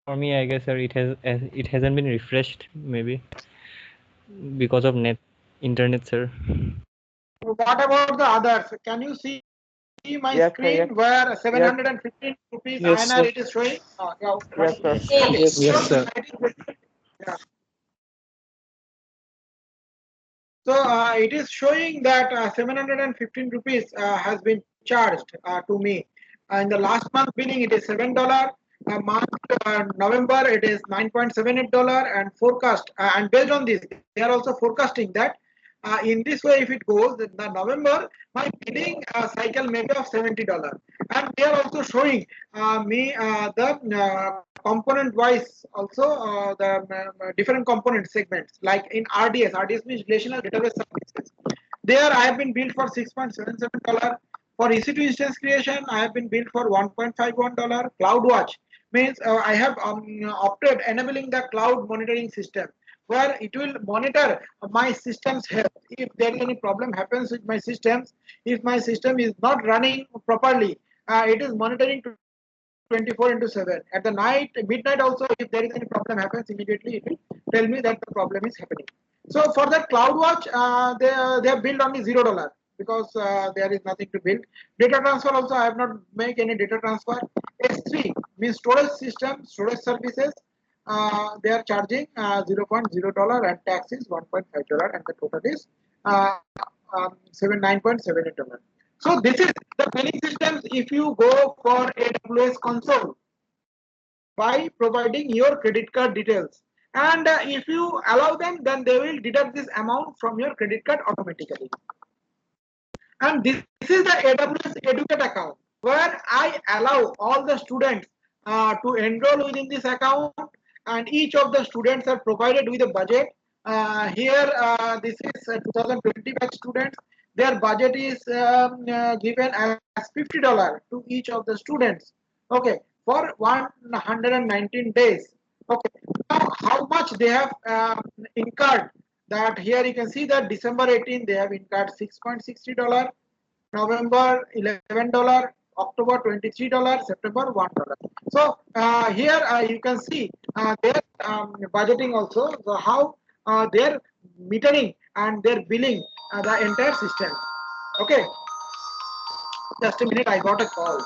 For me, I guess, sir, it hasn't been refreshed, maybe because of internet, sir. What about the others? Can you see my screen Yes, where sir. Yes. 715 Yes. rupees INR it is Yes, showing? sir. Yeah, right. Yes, sir. Okay. So Yes, it sir. is yeah. So it is showing that 715 rupees has been charged to me. In the last month billing, it is $7. Month November, it is $9.78, and forecast. And based on this, they are also forecasting that in this way, if it goes, the November, my billing cycle may be of $70. And they are also showing me the component wise also the different component segments like in RDS means relational database services. There I have been billed for $6.77. For EC2 instance creation, I have been billed for $1.51. CloudWatch means I have opted enabling the cloud monitoring system where it will monitor my system's health. If there is any problem happens with my systems, if my system is not running properly, it is monitoring 24/7. At the night, midnight also, if there is any problem happens, immediately it will tell me that the problem is happening. So for that CloudWatch, they have billed only $0 because there is nothing to build. Data transfer also I have not make any data transfer. S3 means storage system, storage services. They are charging $0.0 and tax is $1.5 and the total is $9.78. So this is the billing systems if you go for AWS console by providing your credit card details. And if you allow them, then they will deduct this amount from your credit card automatically. And this is the AWS Educate account where I allow all the students to enroll within this account, and each of the students are provided with a budget. Here, this is 2020 batch students. Their budget is given as $50 to each of the students. Okay, for 119 days. Okay, now how much they have incurred? That here you can see that December 18 they have incurred $6.60, November $11, October $23, September $1. So here you can see their budgeting also, so how their metering and their billing the entire system. Okay, just a minute, I got a call.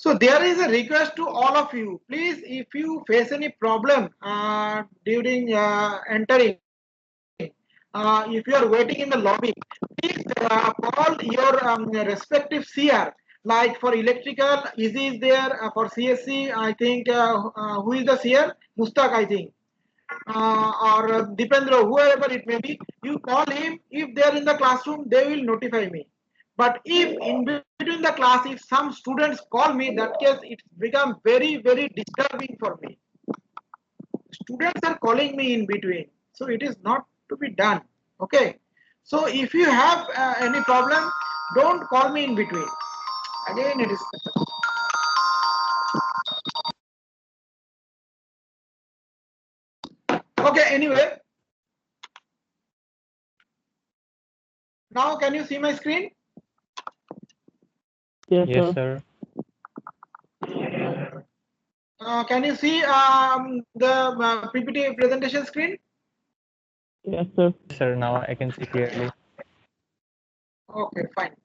So there is a request to all of you. Please, if you face any problem during entering, if you are waiting in the lobby, please call your respective CR. Like for electrical, Easy is there. For CSC, I think who is the CR? Mustaq, I think, or Dipendra, whoever it may be, you call him. If they are in the classroom, they will notify me. But if in between the class, if some students call me, that case it become very disturbing for me. Students are calling me in between, so it is not to be done. Okay. So if you have any problem, don't call me in between. Again, it is okay. Anyway, now can you see my screen? Yes, Yes, sir. sir. Can you see the PPT presentation screen? Yes, sir. Yes, sir. Now I can see clearly. Okay, fine.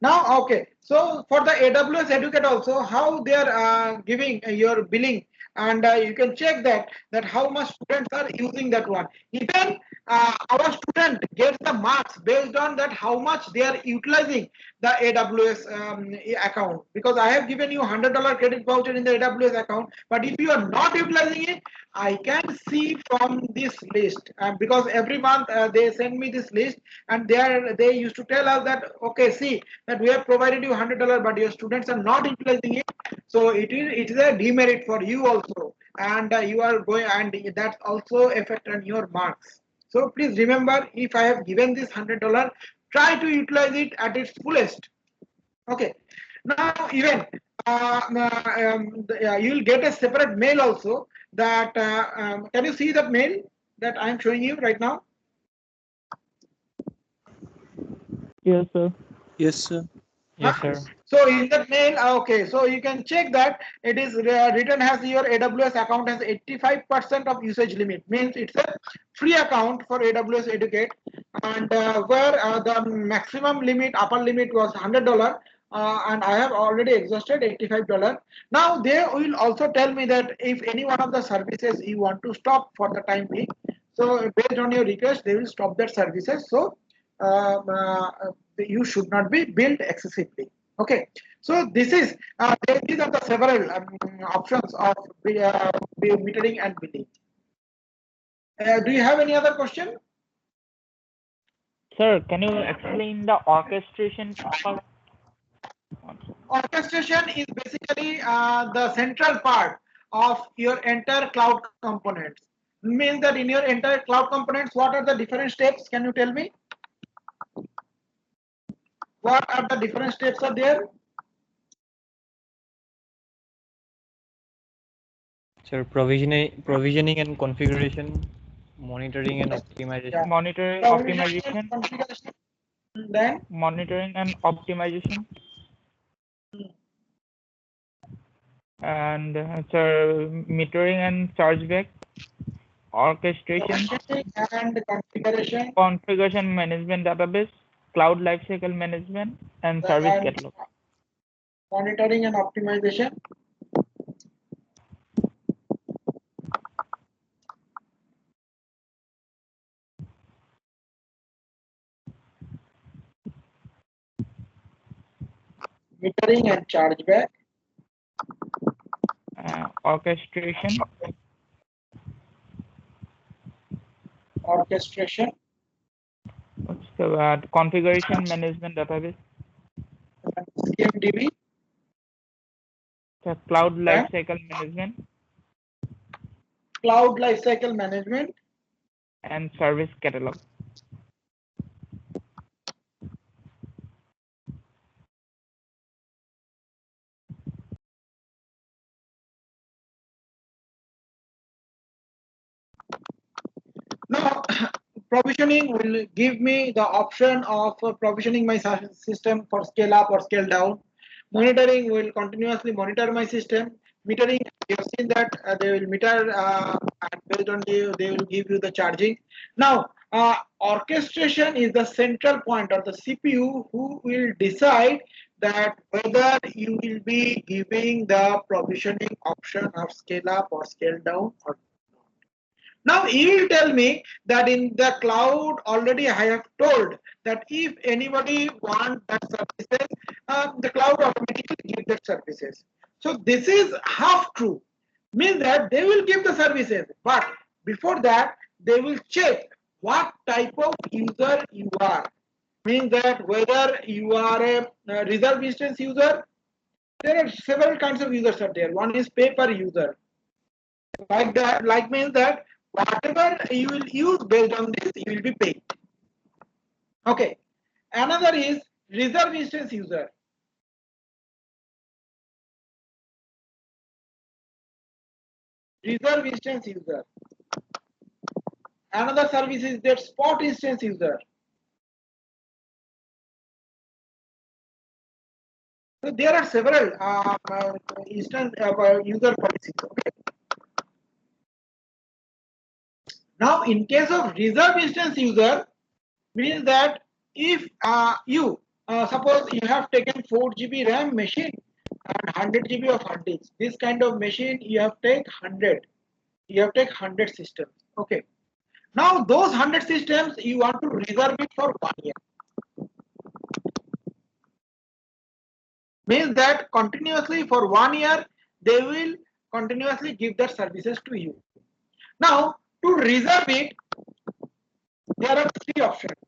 Now, okay. So for the AWS Educate also, how they are giving your billing and you can check that how much students are using that one. Even our student gets the marks based on that how much they are utilizing the AWS account, because I have given you $100 credit voucher in the AWS account, but if you are not utilizing it, I can see from this list, because every month they send me this list, and they used to tell us that, okay, see that we have provided you $100, but your students are not utilizing it, so it is a demerit for you also, and you are going, and that's also affect on your marks. So please remember, if I have given this $100, try to utilize it at its fullest. Okay. Now even you will get a separate mail also. That can you see that mail that I am showing you right now? Yes, sir. Yes, sir. Yes, Huh? sir. So in that mail, okay, so you can check that it is written as your AWS account has 85% of usage limit. Means it's a free account for AWS Educate, and where the maximum limit, upper limit was $100, and I have already exhausted $85. Now they will also tell me that if any one of the services you want to stop for the time being, so based on your request, they will stop that services. So um, uh, you should not be billed excessively. Okay, so these are the several options of metering and billing. Do you have any other question? Sir, can you explain the orchestration part? Orchestration is basically the central part of your entire cloud components. Means that in your entire cloud components, what are the different steps? Can you tell me? What are the different steps are there? Sir, provisioning and configuration, monitoring and optimization. Yeah. Monitoring, Provisioning and optimization, configuration. Then monitoring and optimization, and sir, metering and chargeback, orchestration, provisioning and configuration configuration management database, cloud lifecycle management, and service and catalog. monitoring and optimization. Metering and chargeback. Orchestration, Orchestration. configuration management database, CMDB. cloud And lifecycle management, cloud lifecycle management. and service catalog. Now, provisioning will give me the option of provisioning my system for scale up or scale down. Monitoring will continuously monitor my system. Metering, you have seen that they will meter, and based on they will give you the charging. Now, orchestration is the central point or the CPU who will decide that whether you will be giving the provisioning option of scale up or scale down or now you will tell me that in the cloud already I have told that if anybody wants that services, the cloud automatically gives that services. So this is half true, means that they will give the services, but before that they will check what type of user you are. Means that whether you are a reserve instance user, there are several kinds of users are there. One is pay per user, like that, like means that whatever you will use based on this you will be paid. Okay, another is reserve instance user. Reserve instance user. Another service is that spot instance user. So there are several instance user policies. Okay. Now in case of reserve instance user, means that if you suppose you have taken 4 GB RAM machine, and 100 GB of hard disk. This kind of machine you have take 100. You have take 100 systems. Okay. Now those 100 systems you want to reserve it for 1 year. Means that continuously for 1 year they will continuously give their services to you. Now to reserve it, there are three options.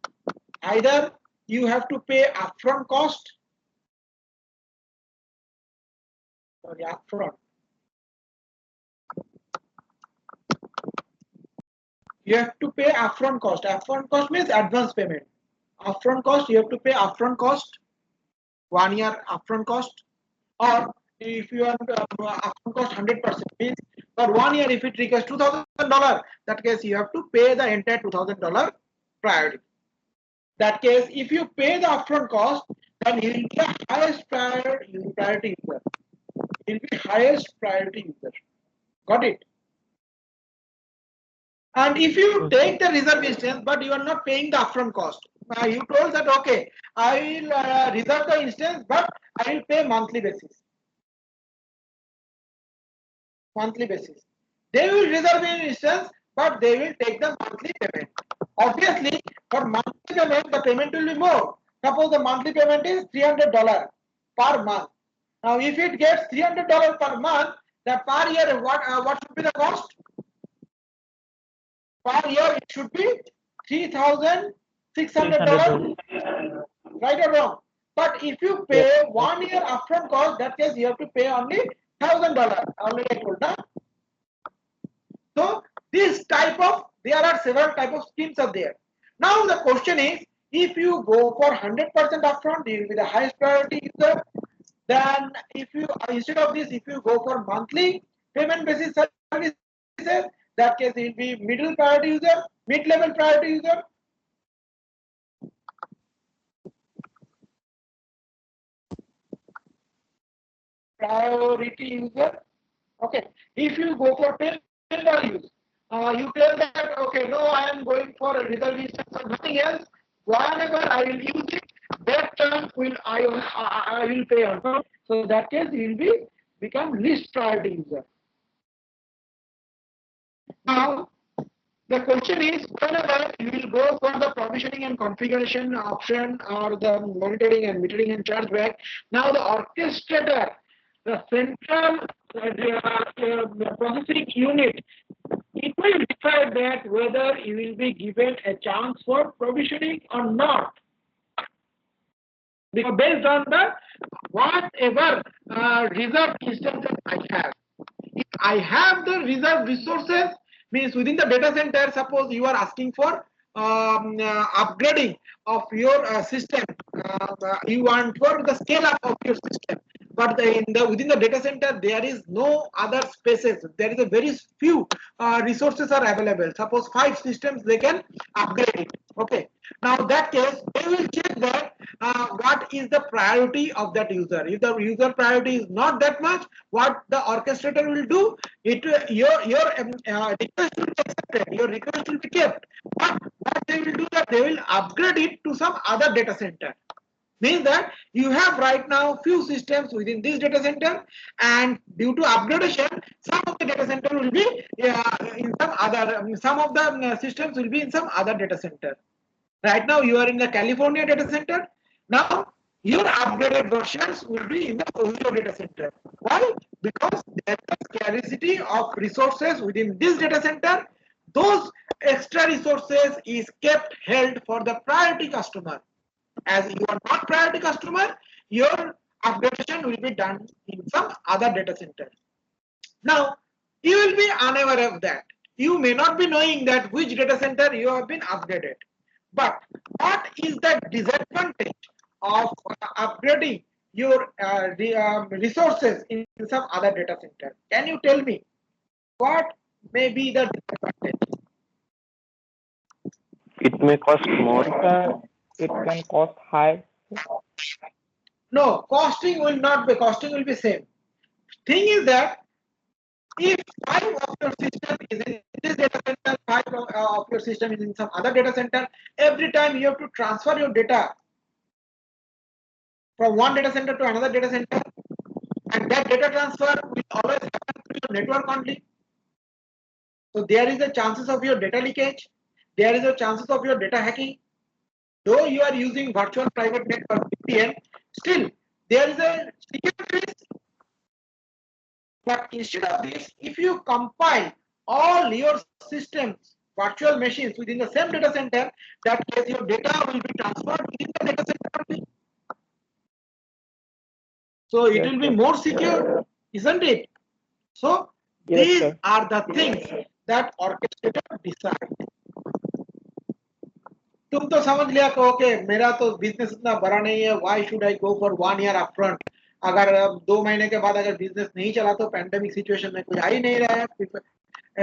Either you have to pay upfront cost, sorry, upfront. You have to pay upfront cost. Upfront cost means advance payment. Upfront cost, you have to pay upfront cost, 1 year upfront cost, or if you want upfront cost 100% means for 1 year if it requires $2,000, that case you have to pay the entire $2,000 priority. That case, if you pay the upfront cost, then you will be the highest priority user. You will be highest priority user. Got it? And if you take the reserve instance, but you are not paying the upfront cost, you told that okay, I will reserve the instance, but I will pay monthly basis. Monthly basis. They will reserve an instance, but they will take the monthly payment. Obviously, for monthly payment, the payment will be more. Suppose the monthly payment is $300 per month. Now, if it gets $300 per month, the per year what should be the cost? Per year it should be $3,600, right or wrong? But if you pay 1 year upfront cost, that case you have to pay only $1,000. Already I told that. So this type of, there are several type of schemes are there. Now the question is, if you go for 100% upfront, you will be the highest priority user. Then if you, instead of this, if you go for monthly payment basis services, that case it will be middle priority user, mid-level priority user. Priority user. Okay. If you go for $10, you tell that okay, no, I am going for a reserve instance or nothing else. Whenever I will use it, that time will I will pay on. So that case you will be become least priority user. Now the question is, whenever you will go for the provisioning and configuration option or the monitoring and metering and chargeback, now the orchestrator, the central processing unit, it will decide that whether you will be given a chance for provisioning or not. Because based on the whatever reserved instances I have. If I have the reserved resources, means within the data center, suppose you are asking for upgrading of your system, you want for the scale up of your system, but within the data center there is no other spaces, there is a very few resources are available. Suppose 5 systems they can upgrade it. Okay, now that case they will check that what is the priority of that user. If the user priority is not that much, what the orchestrator will do, it your request will be accepted, your request will be kept, but what they will do that they will upgrade it to some other data center. Means that you have right now few systems within this data center, and due to upgradation, some of the data center will be in some other, some of the systems will be in some other data center. Right now you are in the California data center. Now your upgraded versions will be in the Ohio data center. Why? Because there is scarcity of resources within this data center. Those extra resources is kept held for the priority customer. As you are not priority customer, your upgradation will be done in some other data center. Now, you will be unaware of that. You may not be knowing that which data center you have been upgraded. But what is the disadvantage of upgrading your resources in some other data center? Can you tell me what may be the disadvantage? It may cost more. It can cost high. No, costing will not be, costing will be same. Thing is that if 5 of your system is in this data center, 5 of your system is in some other data center, every time you have to transfer your data from one data center to another data center, and that data transfer will always happen through your network only. So there is a chances of your data leakage, there is a chances of your data hacking. Though you are using virtual private network VPN, still there is a security risk. But instead of this, if you compile all your systems, virtual machines within the same data center, that case your data will be transferred within the data center only. So it Yes, will be sir. more secure, isn't it? So Yes, these sir. are the things that orchestrator decide. तुम तो समझ लिया कि okay मेरा तो business इतना बड़ा नहीं है, why should I go for 1 year upfront. अगर 2 महीने के बाद अगर बिजनेस नहीं चला तो पैंडेमिक सिचुएशन में कोई आ ही नहीं रहा है,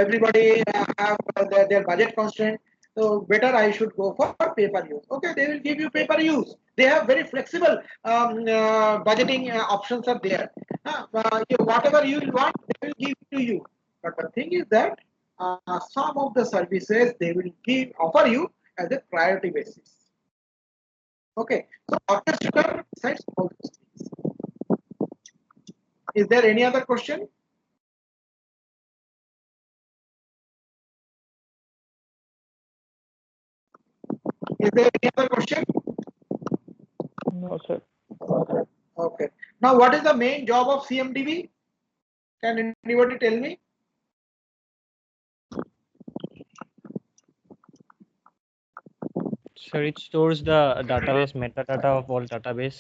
everybody have their budget constraint, so better I should go for pay per use. Okay, they will give you pay per use. They have very flexible budgeting options are there. Whatever you will want, they will give to you. But the thing is that some of the services they will give offer you as a priority basis. Okay, so orchestrator decides all these things. Is there any other question? Is there any other question? No, sir. Okay. Now, what is the main job of CMDB? Can anybody tell me? Sir, it stores the database metadata of all database.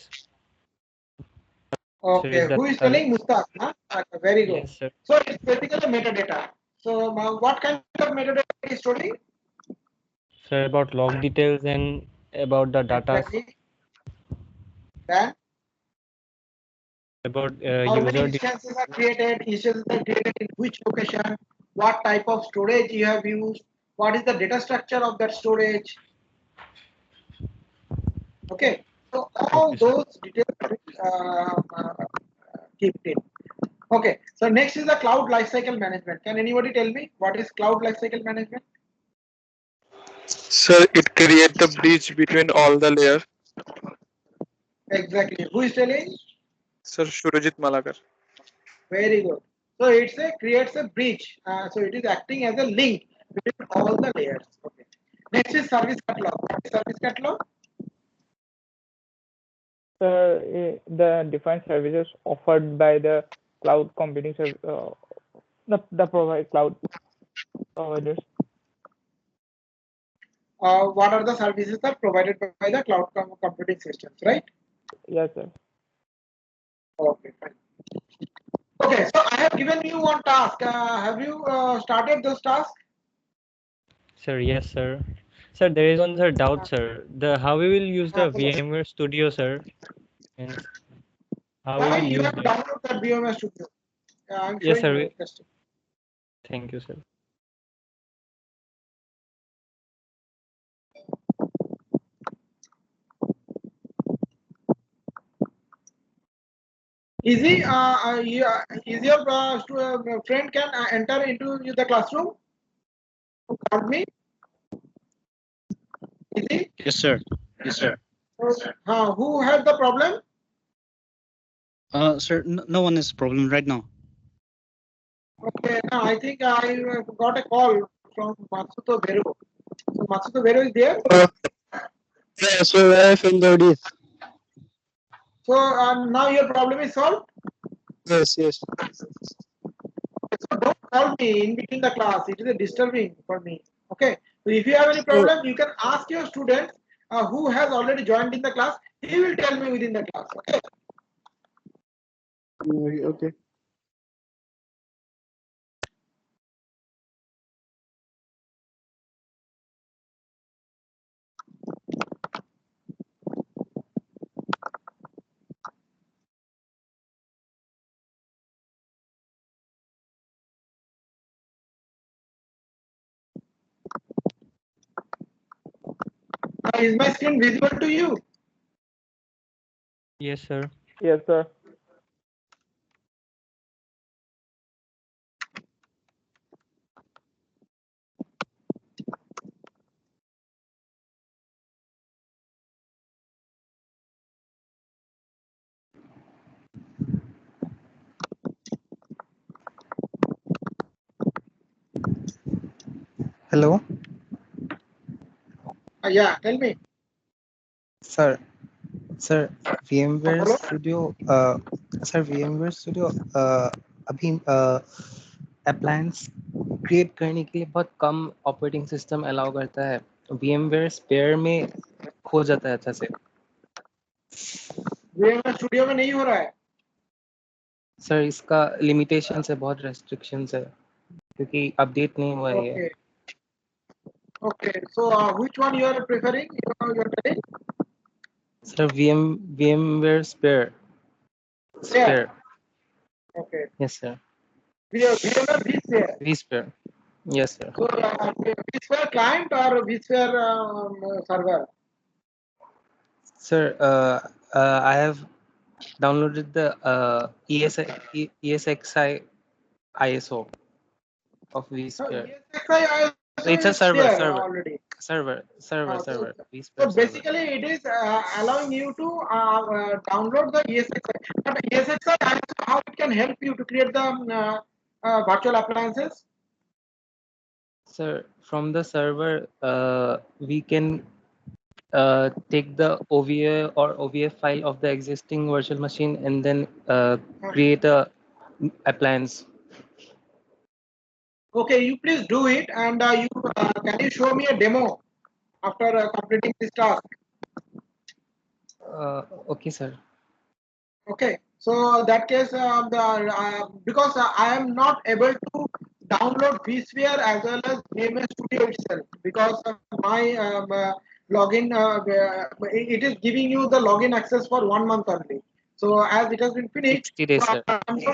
Sir, Okay. is the Who is database? telling? Mustaq. Huh? Okay, very good. Yes, sir. So it's basically metadata. So what kind of metadata is storing? Sir, about log details and about the data, Exactly. Then about how many user details. instances are created? Instances are created in which location? What type of storage you have used? What is the data structure of that storage? Okay. So all Okay, sir. those details are kept in. Okay, so next is the cloud lifecycle management. Can anybody tell me what is cloud lifecycle management? Sir, it create the bridge between all the layers. Exactly. Who is telling? Sir, Surajit Malakar. Very good. So it's a creates a bridge. So it is acting as a link between all the layers. Okay. Next is service catalog. What is service catalog? Sir, the different services offered by the cloud computing the provide cloud providers. What are the services that are provided by the cloud computing systems, right? Yes, sir. Okay, fine. Okay, so I have given you one task. Have you started those tasks? Sir, yes, sir. Sir, there is one sir doubt, sir. The how we will use the VMware Studio, sir, and how we Why will you use have to that. download that VMware Studio? I'm Yes, showing sir. you. Just Thank you, sir. easy. Is your friend can enter into the classroom? Who called me? Easy. Yes, sir. Yes, sir. Who had the problem? Sir, no one has a problem right now. Okay, now I think I got a call from Matsuto Vero. So Matsuto Vero is there. Yeah, so I feel the this. So now your problem is solved. Yes, yes. So don't call me in between the class. It is disturbing for me. Okay. So if you have any So, problem, you can ask your students who has already joined in the class. He will tell me within the class. Okay. okay. Is my screen visible to you? Yes, sir. Yes, sir. Hello, Yeah, tell me. sir. Sir, VMware Hello. Studio. Sir, VMware Studio. अभी appliance create करने के लिए बहुत कम operating system allow करता है. VMware spare में हो जाता है अच्छा से. VMware स्टूडियो में नहीं हो रहा है. सर इसका limitations है, बहुत restrictions है क्योंकि update नहीं हुआ है ये. Okay. Okay. So which one you are preferring? You are telling? Sir, VMware spare. Yeah. Spare. Okay. Yes, sir. VMware vSphere. vSphere. Yes, sir. So vSphere client or vSphere server? Sir, I have downloaded the ESXi ISO of vSphere. ESXi ISO It's a is server, there server, already. server, server, So, server, so vSphere server. basically, it is allowing you to download the ESXi. But ESXi, how it can help you to create the virtual appliances? Sir, from the server, we can take the OVA or OVF file of the existing virtual machine and then create a appliance. Okay, you please do it, and you can you show me a demo after completing this task? Okay, sir. Okay, so that case, because I am not able to download vSphere as well as VMS Studio itself because my login, it is giving you the login access for 1 month only. So as it has been finished, 60 days, so sir. I'm